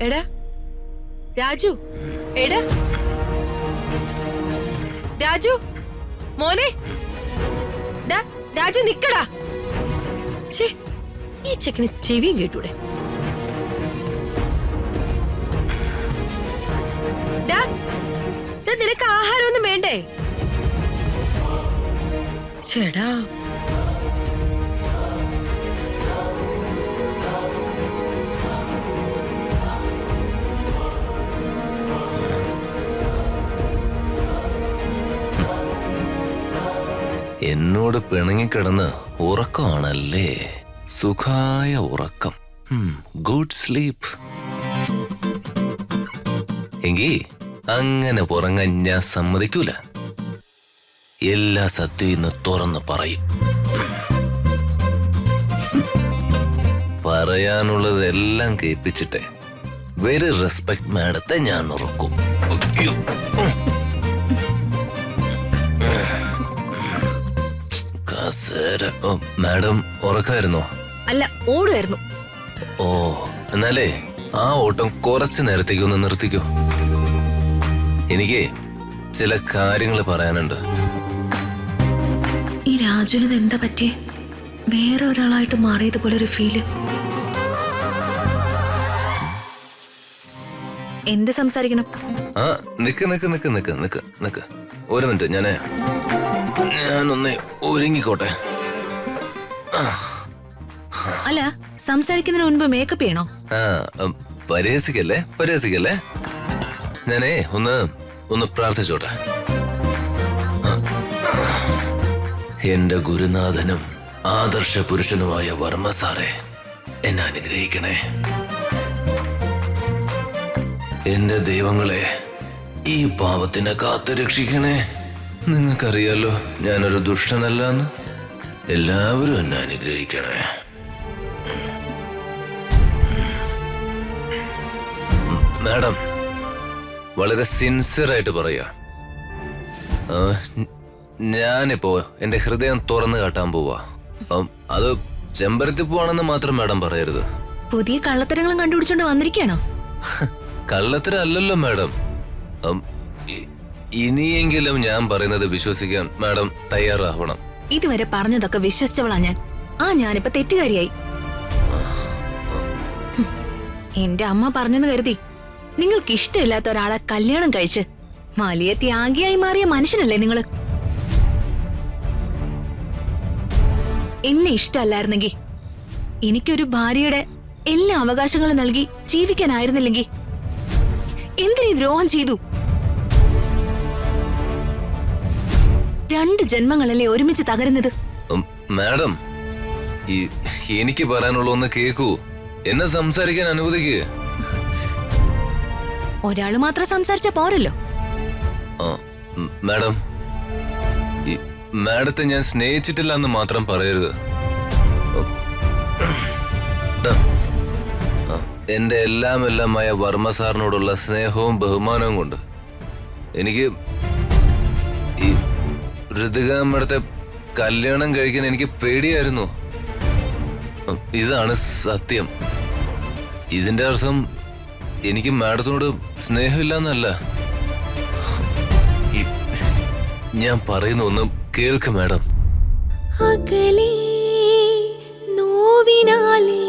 എടാ രാജു, എടാ രാജു മോനെ, രാജു നിക്കടാ. ഈ ചെക്കന് ചെവിയും കേട്ടൂടെ? നിനക്ക് ആഹാരമൊന്നും വേണ്ടേ? ചേടാ എന്നോട് പിണങ്ങിക്കിടന്ന് ഉറക്കമാണല്ലേ? സുഖായ ഉറക്കം. Good sleep. എങ്കി അങ്ങനെ ഉറങ്ങാൻ ഞാൻ സമ്മതിക്കൂല. എല്ലാ സത്യവും ഇന്ന് തുറന്ന് പറയും. പറയാനുള്ളതെല്ലാം കേൾപ്പിച്ചിട്ട് വെരി റെസ്പെക്ട് മാഡത്തെ ഞാൻ ഉറക്കും. മാഡം ഉറക്കായിരുന്നോ? അല്ല, ഓടുമായിരുന്നു. ഓ, എന്നാലേ ആ ഓട്ടം കുറച്ചു നേരത്തേക്ക് ഒന്ന് നിർത്തിക്കോ. എനിക്ക് ചില കാര്യങ്ങൾ പറയാനുണ്ട്. ഈ രാജുവിന് എന്താ പറ്റിയേ? വേറെ ഒരാളായിട്ട് മാറിയതുപോലെ ഒരു ഫീല്. എന്ത് സംസാരിക്കണം? ആ നിക്ക് നിക്ക് നിക്ക് നിക്ക് നിക്ക് നിക്ക് ഒരു മിനിറ്റ്. ഞാനൊന്നേ ഒരുങ്ങിക്കോട്ടെ. അല്ല, സംസാരിക്കുന്നതിന് മുൻപ് മേക്കപ്പ് ചെയ്യണോ? പരിഹസിക്കല്ലേ പരിഹസിക്കല്ലേ. ഞാനേ ഒന്ന് പ്രാർത്ഥിച്ചോട്ടെ. എന്റെ ഗുരുനാഥനും ആദർശ പുരുഷനുമായ വർമ്മ സാറെ, എന്നെ അനുഗ്രഹിക്കണേ. എന്റെ ദൈവങ്ങളെ, ഈ പാവത്തിനെ കാത്തു രക്ഷിക്കണേ. നിങ്ങൾക്കറിയാലോ ഞാനൊരു ദുഷ്ടനല്ലാന്ന്. എല്ലാവരും എന്നെ അനുഗ്രഹിക്കണേ. മാഡം, വളരെ സിൻസിയറായിട്ട് പറയാ, ഞാനിപ്പോ എന്റെ ഹൃദയം തുറന്നു കാട്ടാൻ പോവാ. അത് ചെമ്പരത്തി പോവാണെന്ന് മാത്രം മാഡം പറയരുത്. പുതിയ കള്ളത്തരങ്ങളും കണ്ടുപിടിച്ചോണ്ട് വന്നിരിക്കണോ? കള്ളത്തരം അല്ലല്ലോ മാഡം. ഇനിയെങ്കിലും ഞാൻ പറയുന്നത് വിശ്വസിക്കാൻ മാഡം തയ്യാറാവണം. ഇതുവരെ പറഞ്ഞതൊക്കെ വിശ്വസിച്ചവളാ ഞാൻ. ഞാനിപ്പോ തെറ്റുകാരിയായി. എന്റെ അമ്മ പറഞ്ഞെന്ന് കരുതി നിങ്ങൾക്ക് ഇഷ്ടമില്ലാത്ത ഒരാളെ കല്യാണം കഴിച്ച് വലിയ ത്യാഗിയായി മാറിയ മനുഷ്യനല്ലേ നിങ്ങള്? എന്നെ ഇഷ്ടമല്ലായിരുന്നെങ്കിൽ, എനിക്കൊരു ഭാര്യയുടെ എല്ലാ അവകാശങ്ങളും നൽകി ജീവിക്കാനായിരുന്നില്ലെങ്കിൽ എന്തിനീ ദ്രോഹം ചെയ്തു? 2 ജന്മങ്ങളല്ലേ ഒരുമിച്ച് തകരുന്നത്. മാഡം, എനിക്ക് പറയാനുള്ള ഒന്ന് കേക്കൂ. എന്നെ സംസാരിക്കാൻ അനുവദിക്കുക. ഒരാള് മാത്രം സംസാരിച്ച പോരല്ലോ. മാഡം, മാഡത്തെ ഞാൻ സ്നേഹിച്ചിട്ടില്ല എന്ന് മാത്രം പറയരുത്. എന്റെ എല്ലാമായ വർമ്മ സാറിനോടുള്ള സ്നേഹവും ബഹുമാനവും കൊണ്ട് എനിക്ക് ഈ ഋതിക മാഡത്തെ കല്യാണം കഴിക്കാൻ എനിക്ക് പേടിയായിരുന്നു. ഇതാണ് സത്യം. ഇതിന്റെ അർത്ഥം എനിക്ക് മാഡത്തിനോട് സ്നേഹമില്ലെന്നല്ല. ഞാൻ പറയുന്ന ഒന്ന് കേൾക്ക് മാഡം. അകലേ നോവിനാലേ